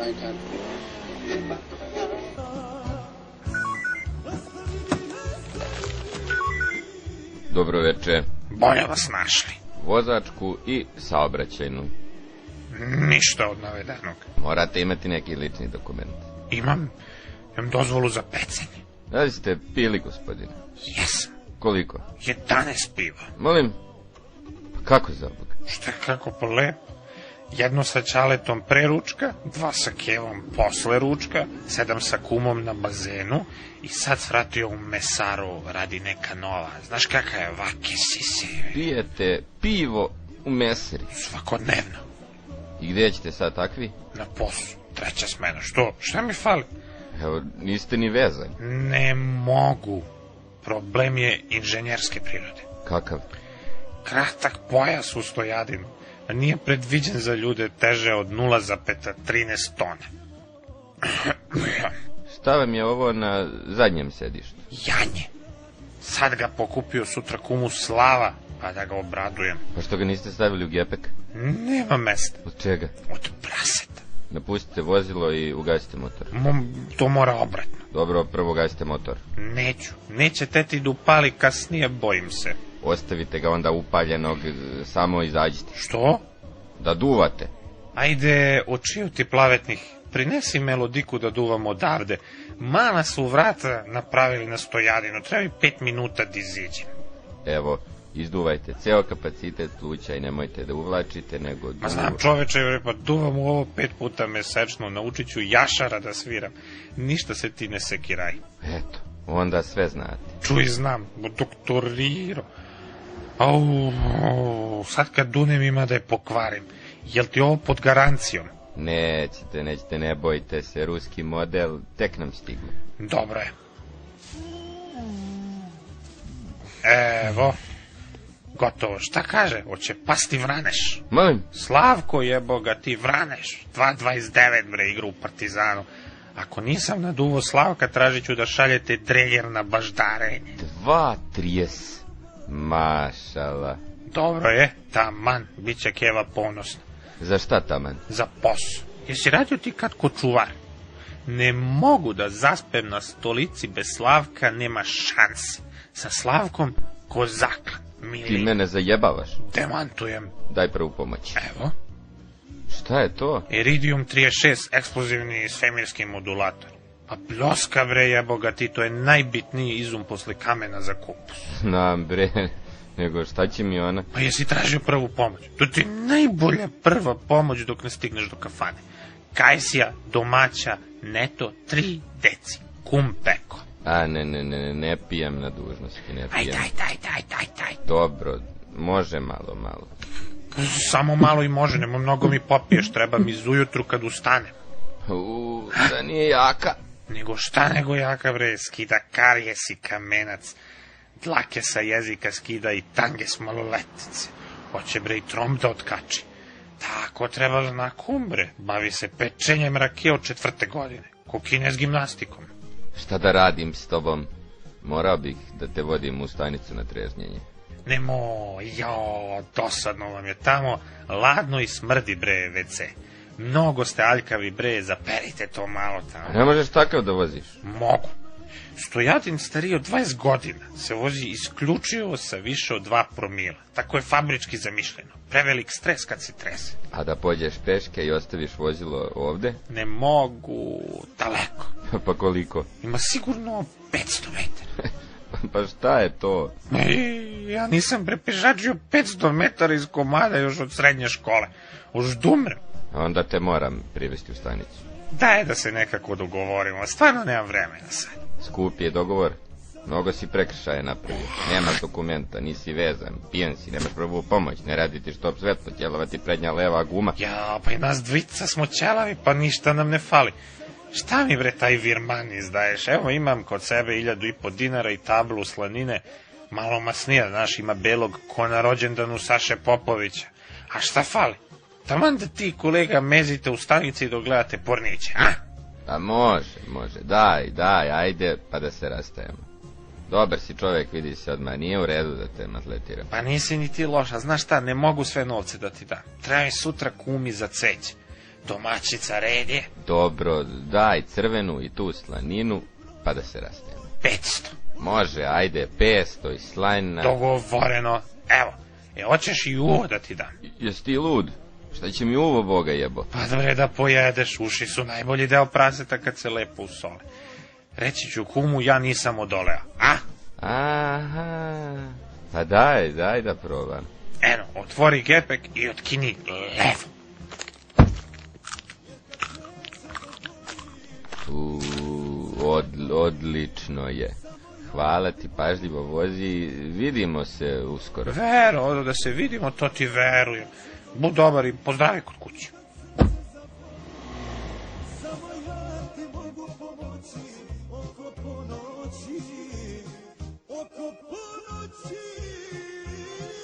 Ajde. Dobro veče. Bolje vas našli. Vozačku i saobraćajnu. Ništa od navedenog. Morate imati neki lični dokument. Imam dozvolu za pecanje. Da li ste pili, gospodine? Jesam. Koliko? 11 piva. Molim, pa kako za Boga? Šta kako pa lepo. Jedno sa Ćaletom pre ručka, 2 sa Kevom posle ručka, 7 sa kumom na bazenu i sad svratio u mesaru radi neka nova. Znaš kaka je vake sise? Pijete pivo u mesari. Svakodnevno. I gdje ćete sad takvi? Na poslu. 3. smena. Što? Šta mi fali? Evo, niste ni vezani. Ne mogu. Problem je inženjerske prirode. Kakav? Kratak pojas u stojadinu. Nije predviđen za ljude teže od 0,13 tone. Šta vam je ovo na zadnjem sedištu? Janje. Sad ga pokupio sutra kumu Slava, pa da ga obradujem. Pa što ga niste stavili u gepek? Nema mesta. Od čega? Od praseta. Napustite vozilo i ugasite motor. To mora obratno. Dobro, prvo ugasite motor. Neću. Neće teti da upali kasnije, bojim se. Ostavite ga onda upaljenog, samo izađite. Što? Da duvate. Ajde, očiju ti plavetnih, prinesi melodiku da duvam odavde. Mala su vrata napravili na stojadinu, treba 5 minuta da iziđem. Evo, izduvajte ceo kapacitet pluća i nemojte da uvlačite, nego... Ma znam čoveče, pa duvam u ovo 5 puta mesečno, naučit ću jašara da sviram. Ništa se ti ne sekiraj. Eto, onda sve znate. Čuj, znam, doktoriro. Au, sad kad dunem ima da je pokvarim. Jel ti ovo pod garancijom? Nećete, ne bojte se, ruski model tek nam stiglo. Dobro je. Evo, gotovo. Šta kaže? Hoće pasti Vraneš. Molim? Slavko jebo ga ti Vraneš. 2,29 bre igra u Partizanu. Ako nisam naduvo Slavka, tražit ću da šaljete dreger na baždarenje. 2,30. Mašala. Dobro je, taman, bit će Keva ponosna. Za šta taman? Za posao. Jesi radio ti kad ko čuvar? Ne mogu da zaspem na stolici bez Slavka, nema šanse. Sa Slavkom ko zaklan, mili. Ti mene zajebavaš? Demantujem. Daj prvu pomoć. Evo. Šta je to? Iridium 36, eksplozivni svemirski modulator. Pa pljoska bre jebo ga ti, to je najbitniji izum posle kamena za kupus. Znam bre, nego šta će mi ona? Pa jesi tražio prvu pomoć? To ti je najbolja prva pomoć dok ne stigneš do kafane. Kajsija, domaća, neto 3 deci. Kum peko. A ne pijem na dužnosti, ne pijem. Aj. Dobro, može malo. Samo malo i može, nema mnogo mi popiješ, treba mi zujutru kad ustanem. Da nije jaka. Nego šta nego jaka bre, skida karijes i kamenac, dlake sa jezika skida i tange s maloletice. Hoće bre i tromb da otkači. Tako treba na kumbre, bavi se pečenjem rakije od 4. godine, ko Kinez gimnastikom. Šta da radim s tobom? Morao bih da te vodim u stanicu na trežnjenje. Nemoj, dosadno vam je tamo, ladno i smrdi bre WC. Mnogo ste aljkavi bre, zaperite to malo tamo. Ne možeš takav da voziš? Mogu. Stojadin stariji od 20 godina se vozi isključivo sa više od 2 promila. Tako je fabrički zamišljeno. Prevelik stres kad se trese. A da pođeš peške i ostaviš vozilo ovde? Ne mogu, daleko. Pa koliko? Ima sigurno 500 metara. Pa šta je to? Ja nisam prepešačio 500 metara iz komada još od srednje škole. Už dumrem. Onda te moram privesti u stanicu. Daj da se nekako dogovorimo, stvarno nemam vremena sad. Skup je dogovor. Mnogo si prekršaje napravio. Nemaš dokumenta, nisi vezan, pijen si, nemaš prvu pomoć, ne radi ti štop svetlo, ćelava ti prednja leva guma. Ja, pa i nas dvica smo ćelavi, pa ništa nam ne fali. Šta mi bre taj virman izdaješ? Evo imam kod sebe 1.500 dinara i tablu slanine, malo masnija, znaš, ima belog ko na rođendanu Saše Popovića. A šta fali? Taman da ti kolega mezite u stanici dok gledate Porniće, a? Pa može, daj, ajde, pa da se rastajemo. Dobar si čovjek, vidi se odmah, nije u redu da te matletiram. Pa nisi ni ti loša, znaš šta, ne mogu sve novce da ti dam. Treba mi sutra kumi za ceć. Domaćica, red je. Dobro, daj crvenu i tu slaninu, pa da se rastemo. 500. Može, ajde, 500 i slanina. Dogovoreno. Evo, hoćeš i uvo da ti dam? Jesi ti lud? Šta će mi uvo, Boga jebo? Pa dobre da pojedeš, uši su najbolji deo praseta kad se lepo usole. Reći ću kumu, ja nisam odoleo, a? Aha, pa daj da probam. Eno, otvori gepek i otkini levo. Odlično je. Hvala ti, pažljivo vozi, vidimo se uskoro. Vero, da se vidimo, to ti verujem. Bud dobar i pozdravi kod kuće.